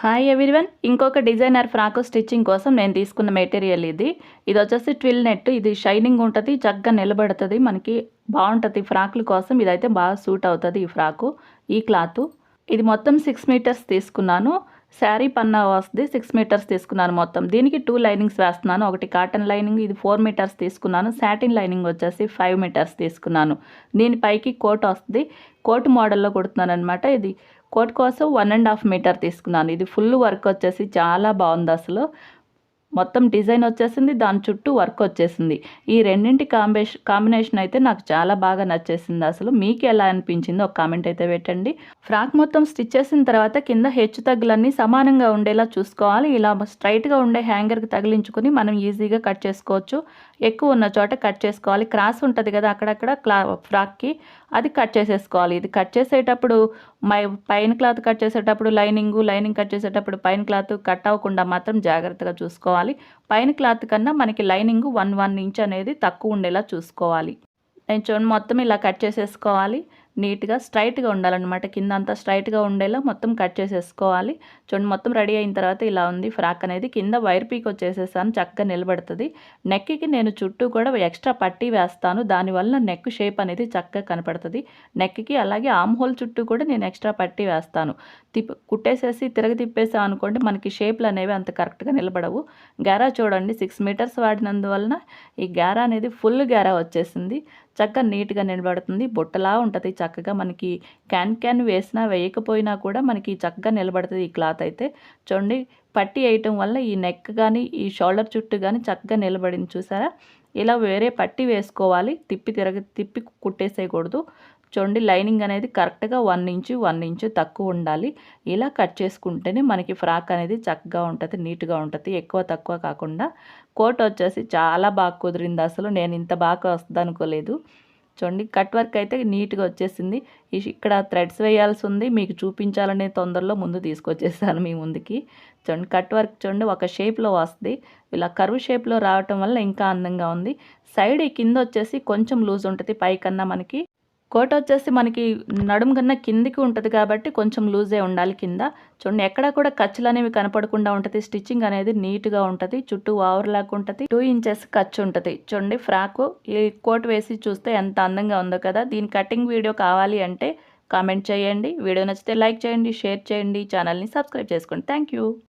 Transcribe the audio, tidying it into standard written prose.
Hi everyone, ఇంకొక designer frock stitching కోసం నేను తీసుకున్న మెటీరియల్ ఇది వచ్చేసి ట్విల్ నెట్. ఇది షైనింగ్ ఉంటుంది, చక్కగా నిలబడుతుంది, మనకి బాగుంటుంది ఫ్రాక్ల కోసం. ఇదైతే బాగా సూట్ అవుతుంది ఈ ఫ్రాకు. ఈ క్లాత్ ఇది మొత్తం 6 మీటర్స్ తీసుకున్నాను. శారీ పన్నా వస్తుంది, 6 మీటర్స్ తీసుకున్నాను మొత్తం. దీనికి 2 లైనింగ్స్ వేస్తున్నాను. ఒకటి కాటన్ లైనింగ్, ఇది 4 మీటర్స్ తీసుకున్నాను. సాటిన్ లైనింగ్ వచ్చేసి 5 మీటర్స్ తీసుకున్నాను. దీనిపైకి కోట్ వస్తుంది, కోట్ మోడల్లో కుడుతున్నాను అనమాట. ఇది కోట్ కోసం 1.5 మీటర్ తీసుకున్నాను. ఇది ఫుల్ వర్క్ వచ్చేసి చాలా బాగుంది అసలు. మొత్తం డిజైన్ వచ్చేసింది, దాని చుట్టూ వర్క్ వచ్చేసింది. ఈ రెండింటి కాంబినేషన్ అయితే నాకు చాలా బాగా నచ్చేసింది అసలు. మీకు ఎలా అనిపించిందో ఒక కామెంట్ అయితే పెట్టండి. ఫ్రాక్ మొత్తం స్టిచ్ చేసిన తర్వాత కింద హెచ్చు తగ్గులన్నీ సమానంగా ఉండేలా చూసుకోవాలి. ఇలా స్ట్రైట్గా ఉండే హ్యాంగర్కి తగిలించుకొని మనం ఈజీగా కట్ చేసుకోవచ్చు. ఎక్కువ ఉన్న చోట కట్ చేసుకోవాలి. క్రాస్ ఉంటుంది కదా అక్కడక్కడ ఫ్రాక్కి, అది కట్ చేసేసుకోవాలి. ఇది కట్ చేసేటప్పుడు పైన క్లాత్ కట్ చేసేటప్పుడు లైనింగ్ కట్ చేసేటప్పుడు పైన క్లాత్ కట్ అవ్వకుండా మాత్రం జాగ్రత్తగా చూసుకోవాలి. పైన క్లాత్ కన్నా మనకి లైనింగ్ 1 ఇంచ్ అనేది తక్కువ ఉండేలా చూసుకోవాలి. నేను చూడండి మొత్తం ఇలా కట్ చేసేసుకోవాలి. నీట్గా స్ట్రైట్గా ఉండాలన్నమాట. కింద అంతా స్ట్రైట్గా ఉండేలా మొత్తం కట్ చేసేసుకోవాలి. చూడండి మొత్తం రెడీ అయిన తర్వాత ఇలా ఉంది ఫ్రాక్ అనేది. కింద వైర్ పీక్ వచ్చేసేసాను, చక్కగా నిలబడుతుంది. నెక్కి నేను చుట్టూ కూడా ఎక్స్ట్రా పట్టీ వేస్తాను, దానివల్ల నెక్ షేప్ అనేది చక్కగా కనపడుతుంది నెక్కి. అలాగే ఆమ్ హోల్ చుట్టూ కూడా నేను ఎక్స్ట్రా పట్టీ వేస్తాను. కుట్టేసేసి తిప్పేసాం అనుకోండి, మనకి షేప్లు అనేవి అంత కరెక్ట్గా నిలబడవు. గారా చూడండి 6 మీటర్స్ వాడినందువలన ఈ గారా అనేది ఫుల్ గారా వచ్చేసింది. చక్కగా నీట్గా నిలబడుతుంది, బుట్టలా ఉంటుంది. చక్కగా మనకి క్యాన్ వేసినా వేయకపోయినా కూడా మనకి చక్కగా నిలబడుతుంది ఈ క్లాత్ అయితే. చూడండి పట్టీ వేయటం వల్ల ఈ నెక్ కానీ ఈ షోల్డర్ చుట్టూ కానీ చక్కగా నిలబడింది చూసారా. ఇలా వేరే పట్టీ వేసుకోవాలి, తిప్పి కుట్టేసేయకూడదు. చూడండి లైనింగ్ అనేది కరెక్ట్గా 1 ఇంచు తక్కువ ఉండాలి. ఇలా కట్ చేసుకుంటేనే మనకి ఫ్రాక్ అనేది చక్కగా ఉంటుంది, నీట్గా ఉంటుంది, ఎక్కువ తక్కువ కాకుండా. కోట్ వచ్చేసి చాలా బాగా కుదిరింది అసలు. నేను ఇంత బాగా వస్తుంది అనుకోలేదు. చూడండి కట్ వర్క్ అయితే నీట్గా వచ్చేసింది. ఇక్కడ థ్రెడ్స్ వేయాల్సి ఉంది, మీకు చూపించాలనే తొందరలో ముందు తీసుకొచ్చేసాను మీ ముందుకి. చూడండి కట్ వర్క్ చూడండి ఒక షేప్లో వస్తుంది. ఇలా కర్వ్ షేప్లో రావటం వల్ల ఇంకా అందంగా ఉంది. సైడ్ కింద వచ్చేసి కొంచెం లూజ్ ఉంటుంది పైకన్నా. మనకి కోట్ వచ్చేసి మనకి నడుము కన్నా కిందికి ఉంటుంది కాబట్టి కొంచెం లూజే ఉండాలి కింద. చూడండి ఎక్కడా కూడా ఖర్చులు అనేవి కనపడకుండా ఉంటుంది. స్టిచ్చింగ్ అనేది నీట్గా ఉంటుంది, చుట్టూ ఓవర్లాక్ ఉంటుంది, 2 ఇంచెస్ ఖర్చు ఉంటుంది. చూడండి ఫ్రాకు ఈ కోట్ వేసి చూస్తే ఎంత అందంగా ఉందో కదా. దీని కటింగ్ వీడియో కావాలి అంటే కామెంట్ చేయండి. వీడియో నచ్చితే లైక్ చేయండి, షేర్ చేయండి, ఛానల్ని సబ్స్క్రైబ్ చేసుకోండి. Thank you.